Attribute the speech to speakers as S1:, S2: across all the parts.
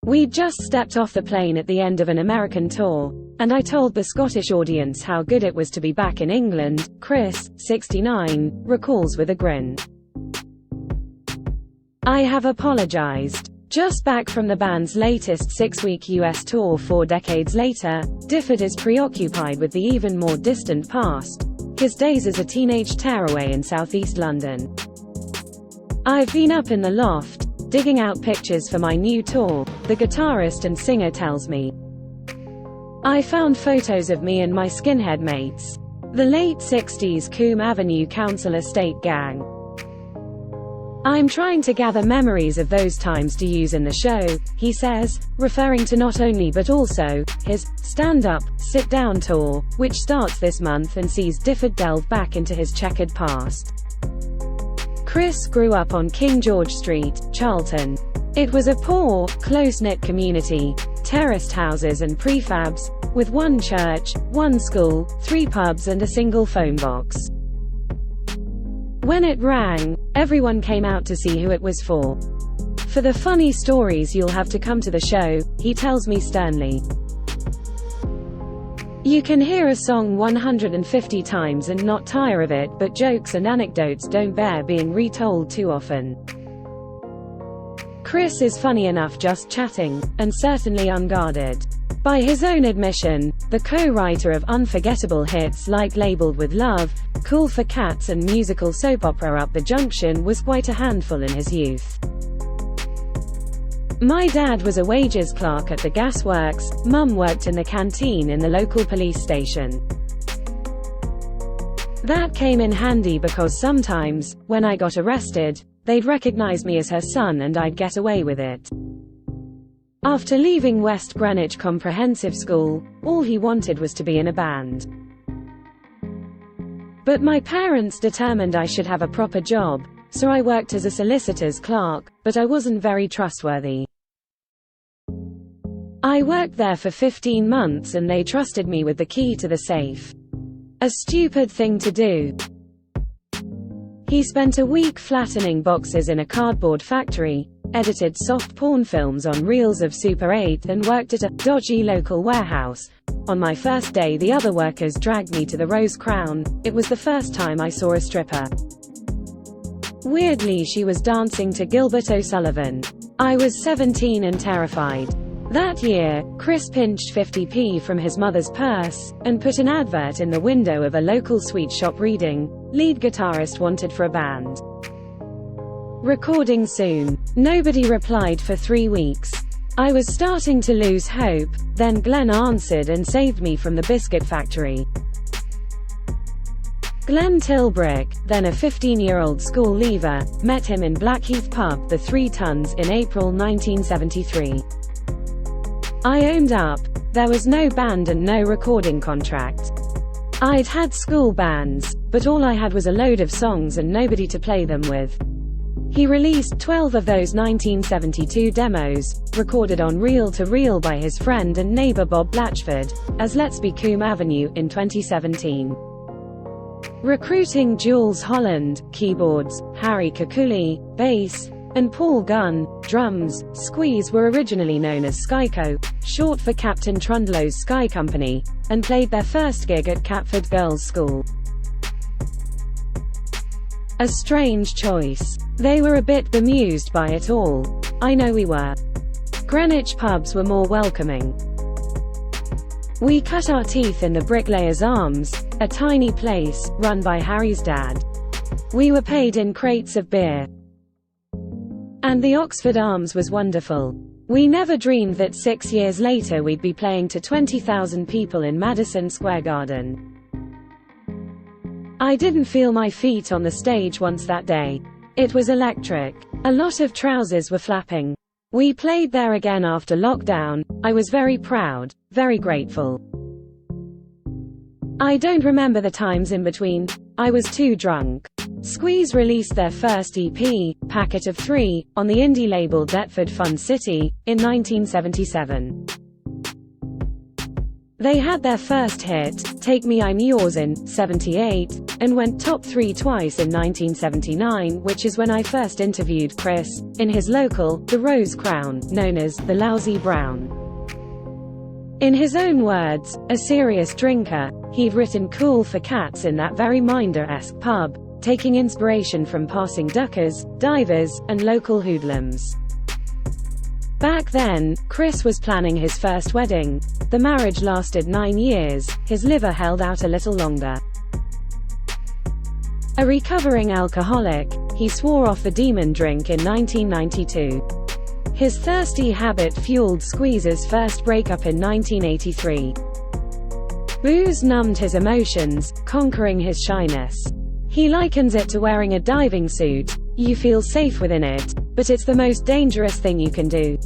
S1: We'd just stepped off the plane at the end of an American tour, and I told the Scottish audience how good it was to be back in England. Chris, 69, recalls with a grin. I have apologized. Just back from the band's latest 6-week US tour 4 decades later, Difford is preoccupied with the even more distant past, his days as a teenage tearaway in southeast London. I've been up in the loft, digging out pictures for my new tour, the guitarist and singer tells me. I found photos of me and my skinhead mates, the late 60s Coombe Avenue Council Estate gang. I'm trying to gather memories of those times to use in the show, he says, referring to not only but also his stand-up, sit-down tour, which starts this month and sees Difford delve back into his checkered past. Chris grew up on King George Street, Charlton. It was a poor, close-knit community, terraced houses and prefabs, with one church, one school, 3 pubs and a single phone box. When it rang, everyone came out to see who it was for. For the funny stories you'll have to come to the show, he tells me sternly. You can hear a song 150 times and not tire of it, but jokes and anecdotes don't bear being retold too often. Chris is funny enough just chatting, and certainly unguarded. By his own admission, the co-writer of unforgettable hits like Labeled with Love, Cool for Cats and musical soap opera Up the Junction was quite a handful in his youth. My dad was a wages clerk at the gasworks, Mum worked in the canteen in the local police station. That came in handy because sometimes, when I got arrested, they'd recognize me as her son and I'd get away with it. After leaving West Greenwich Comprehensive School, all he wanted was to be in a band. But my parents determined I should have a proper job, so I worked as a solicitor's clerk, but I wasn't very trustworthy. I worked there for 15 months and they trusted me with the key to the safe. A stupid thing to do. He spent a week flattening boxes in a cardboard factory, edited soft porn films on reels of Super 8 and worked at a dodgy local warehouse. On my first day the other workers dragged me to the Rose Crown. It was the first time I saw a stripper. Weirdly she was dancing to Gilbert O'Sullivan. I was 17 and terrified. That year, Chris pinched 50p from his mother's purse, and put an advert in the window of a local sweet shop reading, "Lead guitarist wanted for a band. Recording soon." Nobody replied for 3 weeks. I was starting to lose hope, then Glenn answered and saved me from the biscuit factory. Glenn Tilbrick, then a 15-year-old school leaver, met him in Blackheath pub, the 3 Tons, in April 1973. I owned up. There was no band and no recording contract. I'd had school bands, but all I had was a load of songs and nobody to play them with. He released 12 of those 1972 demos, recorded on reel-to-reel by his friend and neighbor Bob Blatchford, as Let's Be Coombe Avenue, in 2017. Recruiting Jules Holland, keyboards, Harry Kukuli, bass, and Paul Gunn, drums. Squeeze were originally known as Skyco, short for Captain Trundlow's Sky Company, and played their first gig at Catford Girls' School. A strange choice. They were a bit bemused by it all. I know we were. Greenwich pubs were more welcoming. We cut our teeth in the Bricklayer's Arms, a tiny place, run by Harry's dad. We were paid in crates of beer. And the Oxford Arms was wonderful. We never dreamed that 6 years later we'd be playing to 20,000 people in Madison Square Garden. I didn't feel my feet on the stage once that day. It was electric. A lot of trousers were flapping. We played there again after lockdown. I was very proud, very grateful. I don't remember the times in between. I was too drunk. Squeeze released their first EP, Packet of 3, on the indie label Deptford Fun City, in 1977. They had their first hit, Take Me I'm Yours, in '78, and went top 3 twice in 1979, which is when I first interviewed Chris, in his local, The Rose Crown, known as The Lousy Brown. In his own words, a serious drinker, he'd written Cool for Cats in that very Minder-esque pub, taking inspiration from passing duckers, divers, and local hoodlums. Back then, Chris was planning his first wedding. The marriage lasted 9 years, his liver held out a little longer. A recovering alcoholic, he swore off the demon drink in 1992. His thirsty habit fueled Squeeze's first breakup in 1983. Booze numbed his emotions, conquering his shyness. He likens it to wearing a diving suit. You feel safe within it, but it's the most dangerous thing you can do.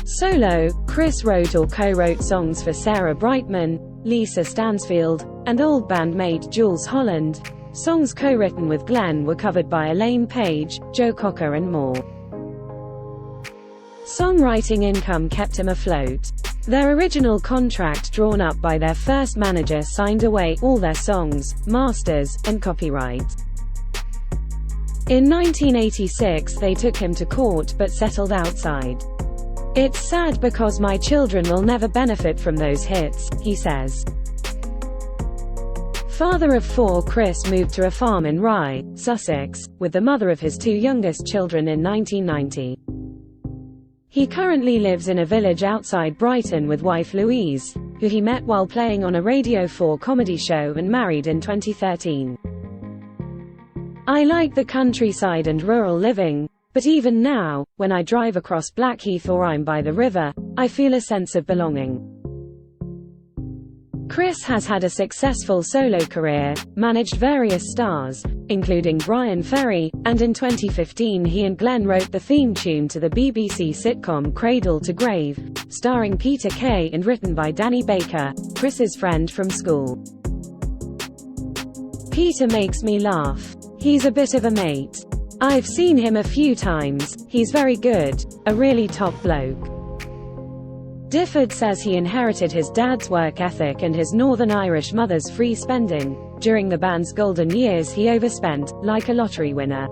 S1: Solo, Chris wrote or co-wrote songs for Sarah Brightman, Lisa Stansfield, and old bandmate Jules Holland. Songs co-written with Glenn were covered by Elaine Page, Joe Cocker and more. Songwriting income kept him afloat. Their original contract drawn up by their first manager signed away all their songs, masters, and copyright. In 1986 they took him to court but settled outside. It's sad because my children will never benefit from those hits, he says. Father of 4, Chris moved to a farm in Rye, Sussex, with the mother of his 2 youngest children in 1990. He currently lives in a village outside Brighton with wife Louise, who he met while playing on a Radio 4 comedy show and married in 2013. I like the countryside and rural living, but even now, when I drive across Blackheath or I'm by the river, I feel a sense of belonging. Chris has had a successful solo career, managed various stars, including Brian Ferry, and in 2015 he and Glenn wrote the theme tune to the BBC sitcom Cradle to Grave, starring Peter Kay and written by Danny Baker, Chris's friend from school. Peter makes me laugh. He's a bit of a mate. I've seen him a few times, he's very good, a really top bloke. Difford says he inherited his dad's work ethic and his Northern Irish mother's free spending. During the band's golden years he overspent, like a lottery winner.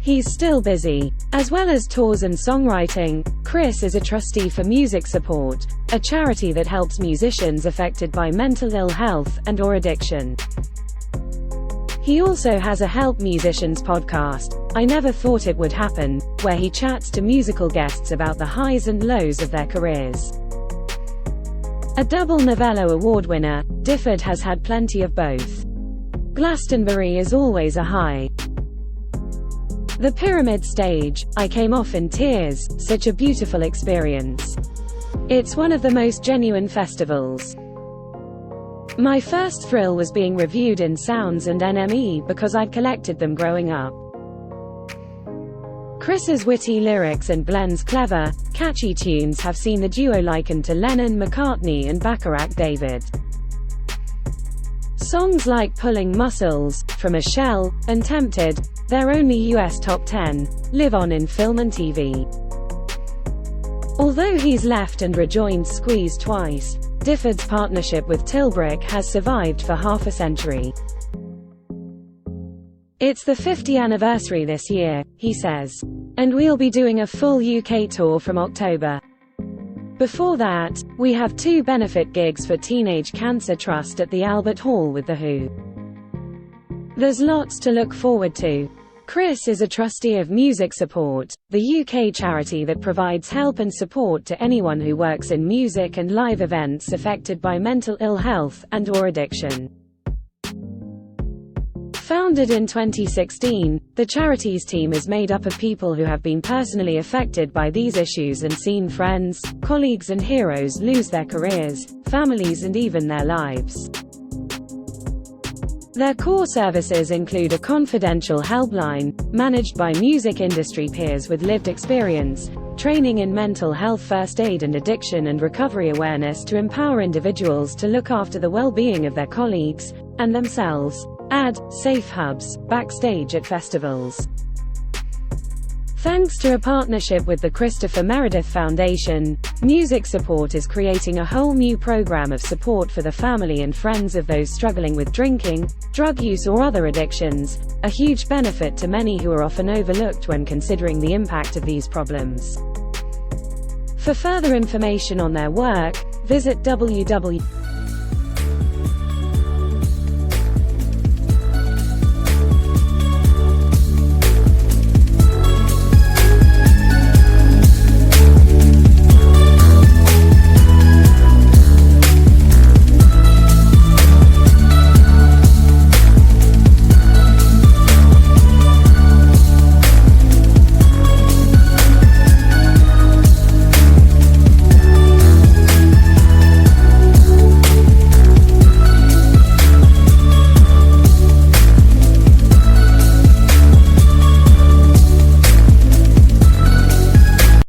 S1: He's still busy. As well as tours and songwriting, Chris is a trustee for Music Support, a charity that helps musicians affected by mental ill health and/or addiction. He also has a Help Musicians podcast, I Never Thought It Would Happen, where he chats to musical guests about the highs and lows of their careers. A double Novello Award winner, Difford has had plenty of both. Glastonbury is always a high. The Pyramid stage, I came off in tears, such a beautiful experience. It's one of the most genuine festivals. My first thrill was being reviewed in Sounds and NME because I'd collected them growing up. Chris's witty lyrics and Glenn's clever, catchy tunes have seen the duo likened to Lennon McCartney and Bacharach David. Songs like Pulling Muscles, From a Shell, and Tempted, their only US top 10, live on in film and TV. Although he's left and rejoined Squeeze twice, Difford's partnership with Tilbrook has survived for half a century. It's the 50th anniversary this year, he says. And we'll be doing a full UK tour from October. Before that, we have 2 benefit gigs for Teenage Cancer Trust at the Albert Hall with The Who. There's lots to look forward to. Chris is a trustee of Music Support, the UK charity that provides help and support to anyone who works in music and live events affected by mental ill health and/or addiction. Founded in 2016, the charity's team is made up of people who have been personally affected by these issues and seen friends, colleagues and heroes lose their careers, families and even their lives. Their core services include a confidential helpline, managed by music industry peers with lived experience, training in mental health first aid and addiction and recovery awareness to empower individuals to look after the well-being of their colleagues, and themselves, safe hubs, backstage at festivals. Thanks to a partnership with the Christopher Meredith Foundation, Music Support is creating a whole new program of support for the family and friends of those struggling with drinking, drug use or other addictions, a huge benefit to many who are often overlooked when considering the impact of these problems. For further information on their work, visit www.